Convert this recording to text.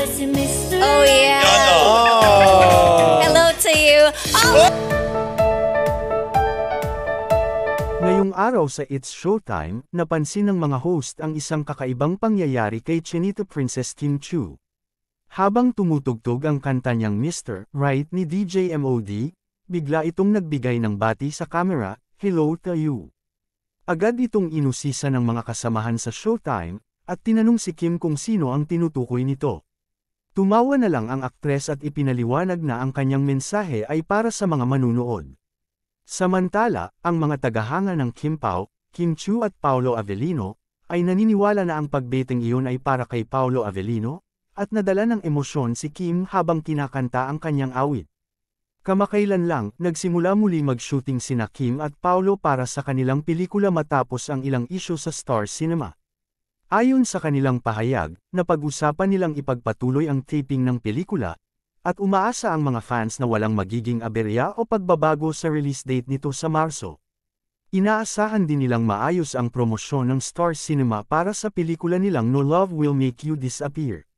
si Mr. Oh yeah. Oh. Hello to you. Oh! Ngayong araw sa It's Showtime, napansin ng mga host ang isang kakaibang pangyayari kay Chinito Princess Kim Chiu. Habang tumutugtog ang kanta niyang Mr. Right ni DJ MOD, bigla itong nagbigay ng bati sa camera, "Hello to you." Agad itong inusisa ng mga kasamahan sa Showtime, at tinanong si Kim kung sino ang tinutukoy nito. Tumawa na lang ang aktres at ipinaliwanag na ang kanyang mensahe ay para sa mga manunood. Samantala, ang mga tagahanga ng Kim Pao, Kim Chiu at Paolo Avellino, ay naniniwala na ang pagbeting iyon ay para kay Paolo Avellino, at nadala ng emosyon si Kim habang kinakanta ang kanyang awit. Kamakailan lang, nagsimula muli mag-shooting sina Kim at Paolo para sa kanilang pelikula matapos ang ilang isyu sa Star Cinema. Ayon sa kanilang pahayag, napag-usapan nilang ipagpatuloy ang taping ng pelikula, at umaasa ang mga fans na walang magiging aberya o pagbabago sa release date nito sa Marso. Inaasahan din nilang maayos ang promosyon ng Star Cinema para sa pelikula nilang No Love Will Make You Disappear.